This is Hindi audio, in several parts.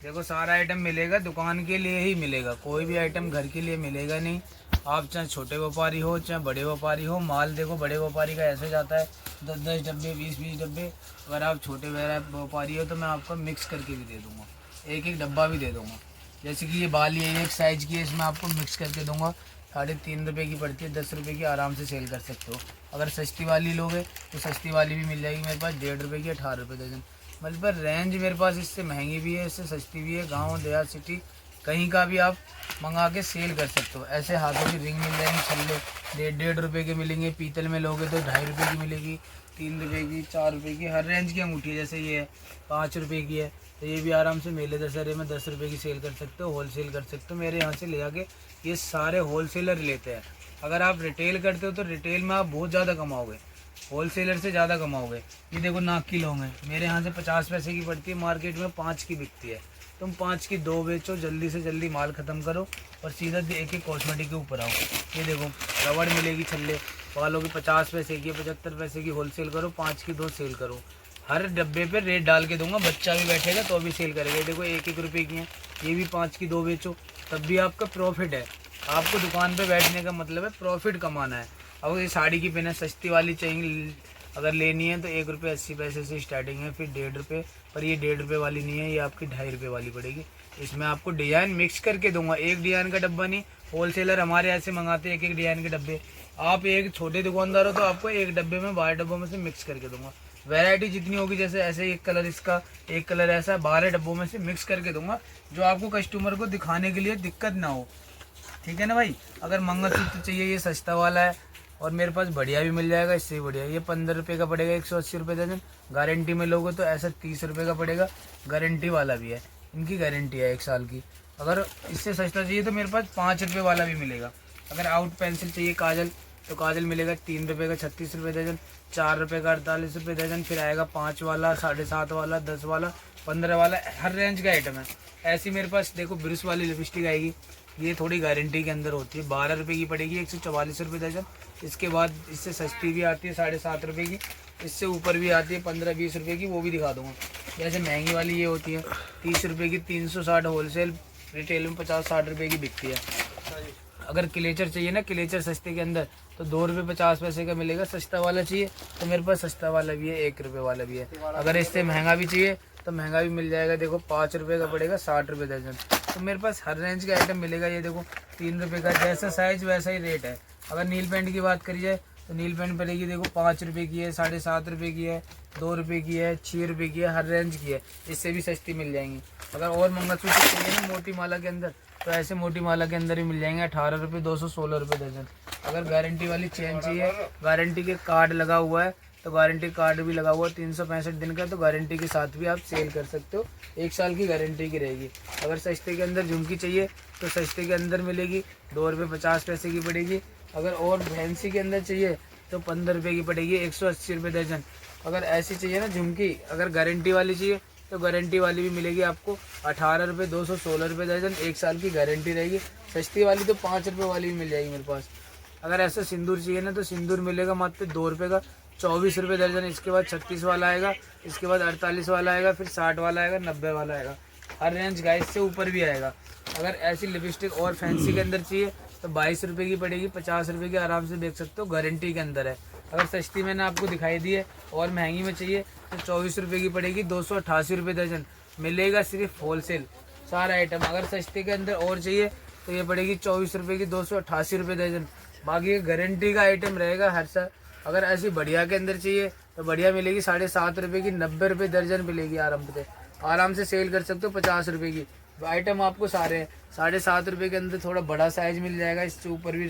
देखो सारा आइटम मिलेगा, दुकान के लिए ही मिलेगा, कोई भी आइटम घर के लिए मिलेगा नहीं। आप चाहे छोटे व्यापारी हो चाहे बड़े व्यापारी हो, माल देखो बड़े व्यापारी का ऐसे जाता है 10-10 डब्बे 20-20 डब्बे। अगर आप छोटे व्यापारी हो तो मैं आपको मिक्स करके भी दे दूँगा, एक एक डब्बा भी दे दूँगा। जैसे कि ये बाली है, एक साइज़ की है, इसमें आपको मिक्स करके दूँगा। 3.5 रुपये की पड़ती है, 10 रुपये की आराम से सेल कर सकते हो। अगर सस्ती वाली लोगे तो सस्ती वाली भी मिल जाएगी मेरे पास, 1.5 रुपये की 18 रुपये दर्जन। मतलब रेंज मेरे पास इससे महंगी भी है, इससे सस्ती भी है। गांव देहात सिटी कहीं का भी आप मंगा के सेल कर सकते हो। ऐसे हाथों की रिंग मिल जाएंगी, छल्ले 1.5 रुपये के मिलेंगे। पीतल में लोगे तो 2.5 रुपये की मिलेगी, 3 रुपये की, 4 रुपये की, हर रेंज की अंगूठी है। जैसे ये है 5 रुपये की है, तो ये भी आराम से मेले दशहरे में 10 रुपये की सेल कर सकते हो, होल सेल कर सकते हो। मेरे यहाँ से ले आके ये सारे होल सेलर लेते हैं। अगर आप रिटेल करते हो तो रिटेल में आप बहुत ज़्यादा कमाओगे, होल सेलर से ज़्यादा कमाओगे। ये देखो नाक की लौंग है, मेरे यहाँ से 50 पैसे की पड़ती है, मार्केट में 5 की बिकती है। तुम 5 की 2 बेचो, जल्दी से जल्दी माल ख़त्म करो और सीधा एक एक कॉस्मेटिक के ऊपर आओ। ये देखो रबड़ मिलेगी, छल्ले वालों की 50 पैसे की, 75 पैसे की होल सेल करो, 5 की 2 सेल करो। हर डब्बे पे रेट डाल के दूंगा, बच्चा भी बैठेगा तो भी सेल करेगा। देखो 1-1 रुपये की हैं, ये भी 5 की 2 बेचो, तब भी आपका प्रॉफिट है। आपको दुकान पे बैठने का मतलब है प्रॉफिट कमाना है। अब ये साड़ी की पेन है, सस्ती वाली चाहिए अगर लेनी है तो 1 रुपये 80 पैसे से स्टार्टिंग है, फिर 1.5 रुपये। पर ये 1.5 रुपये वाली नहीं है, ये आपकी 2.5 रुपये वाली पड़ेगी। इसमें आपको डिज़ाइन मिक्स करके दूंगा, एक डिज़ाइन का डब्बा नहीं। होल सेलर हमारे ऐसे मंगाते हैं एक एक डिज़ाइन के डब्बे। आप एक छोटे दुकानदार हो तो आपको एक डब्बे में 12 डब्बों में से मिक्स करके दूंगा। वैरायटी जितनी होगी, जैसे ऐसे एक कलर इसका, एक कलर ऐसा, 12 डब्बों में से मिक्स करके दूंगा, जो आपको कस्टमर को दिखाने के लिए दिक्कत ना हो। ठीक है ना भाई। अगर मंगलसूत्र चाहिए, ये सस्ता वाला है और मेरे पास बढ़िया भी मिल जाएगा, इससे बढ़िया। ये 15 रुपये का पड़ेगा, 180 रुपये दर्जन। गारंटी में लोगे तो ऐसा 30 रुपये का पड़ेगा, गारंटी वाला भी है, इनकी गारंटी है 1 साल की। अगर इससे सस्ता चाहिए तो मेरे पास 5 रुपये वाला भी मिलेगा। अगर आउट पेंसिल चाहिए काजल, तो काजल मिलेगा 3 रुपये का 36 रुपये दर्जन, 4 रुपये का 48 रुपये दर्जन। फिर आएगा 5 वाला, 7.5 वाला, 10 वाला, 15 वाला, हर रेंज का आइटम है। ऐसी मेरे पास देखो ब्रश वाली लिपस्टिक आएगी, ये थोड़ी गारंटी के अंदर होती है, 12 रुपये की पड़ेगी, 144 रुपये दर्जन। इसके बाद इससे सस्ती भी आती है 7.5 रुपये की, इससे ऊपर भी आती है 15-20 रुपये की, वो भी दिखा दूँगा। जैसे महंगी वाली ये होती है 30 रुपये की, 360 होल सेल, रिटेल में 50-60 रुपये की बिकती है। अगर क्लेचर चाहिए ना, क्लेचर सस्ते के अंदर, तो 2 रुपये 50 पैसे का मिलेगा। सस्ता वाला चाहिए तो मेरे पास सस्ता वाला भी है, 1 रुपये वाला भी है। अगर इससे महंगा भी चाहिए तो महंगा भी मिल जाएगा। देखो 5 रुपये का पड़ेगा, 60 रुपये दर्जन। तो मेरे पास हर रेंज का आइटम मिलेगा। ये देखो 3 रुपये का, जैसा साइज वैसा ही रेट है। अगर नील पेंट की बात करी जाए तो नील पेंट पड़ेगी, देखो 5 रुपये की है, 7.5 रुपये की है, 2 रुपये की है, 6 रुपये की है, हर रेंज की है। इससे भी सस्ती मिल जाएंगी। अगर और मंगलसूत्र चाहिए ना मोटी माला के अंदर, तो ऐसे मोटी माला के अंदर ही मिल जाएंगे, 18 रुपये 216 रुपये दर्जन। अगर गारंटी वाली चेन चाहिए, गारंटी के कार्ड लगा हुआ है, तो गारंटी कार्ड भी लगा हुआ है 365 दिन का, तो गारंटी के साथ भी आप सेल कर सकते हो। 1 साल की गारंटी की रहेगी। अगर सस्ते के अंदर झुमकी चाहिए तो सस्ते के अंदर मिलेगी, 2 रुपये 50 पैसे की पड़ेगी। अगर और फैंसी के अंदर चाहिए तो 15 रुपये की पड़ेगी, 180 रुपये दर्जन। अगर ऐसी चाहिए ना झुमकी, अगर गारंटी वाली चाहिए तो गारंटी वाली भी मिलेगी आपको, 18 रुपये 216 रुपये दर्जन, 1 साल की गारंटी रहेगी। सस्ती वाली तो 5 रुपये वाली भी मिल जाएगी मेरे पास। अगर ऐसा सिंदूर चाहिए ना, तो सिंदूर मिलेगा मात्र 2 रुपये का, 24 रुपये दर्जन। इसके बाद 36 वाला आएगा, इसके बाद 48 वाला आएगा, फिर 60 वाला आएगा, 90 वाला आएगा, हर रेंज का, इससे ऊपर भी आएगा। अगर ऐसी लिपस्टिक और फैंसी के अंदर चाहिए तो 22 रुपये की पड़ेगी, 50 रुपये की आराम से देख सकते हो, गारंटी के अंदर है। अगर सस्ती मैंने आपको दिखाई दी है और महंगी में चाहिए तो 24 रुपये की पड़ेगी, 288 रुपये दर्जन मिलेगा, सिर्फ होल सेल सारा आइटम। अगर सस्ते के अंदर और चाहिए तो ये पड़ेगी 24 रुपये की, 288 रुपये दर्जन। बाकी गारंटी का आइटम रहेगा हर साल। अगर ऐसी बढ़िया के अंदर चाहिए तो बढ़िया मिलेगी 7.5 रुपये की, 90 रुपये दर्जन मिलेगी आराम से सेल कर सकते हो 50 रुपये की। आइटम आपको सारे हैं 7.5 रुपये के अंदर, थोड़ा बड़ा साइज़ मिल जाएगा, इससे ऊपर भी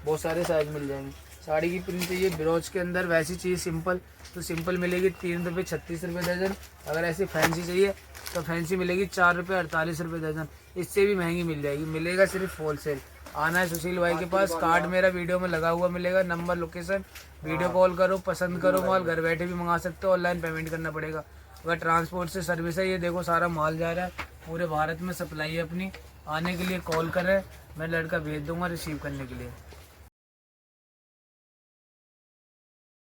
बहुत सारे साइज़ मिल जाएंगे। साड़ी की प्रिंट चाहिए ब्रोच के अंदर, वैसी चाहिए सिंपल, तो सिंपल मिलेगी 3 रुपये 36 रुपये दर्जन। अगर ऐसी फैंसी चाहिए तो फैंसी मिलेगी 4 रुपये 48 रुपये दर्जन, इससे भी महंगी मिल जाएगी। मिलेगा सिर्फ होल सेल। आना है सुशील भाई के पास, कार्ड मेरा वीडियो में लगा हुआ मिलेगा, नंबर लोकेशन, वीडियो कॉल करो, पसंद करो माल, घर बैठे भी मंगा सकते हो, ऑनलाइन पेमेंट करना पड़ेगा। अगर ट्रांसपोर्ट से सर्विस है, ये देखो सारा माल जा रहा है, पूरे भारत में सप्लाई है अपनी। आने के लिए कॉल करें, मैं लड़का भेज दूंगा रिसीव करने के लिए।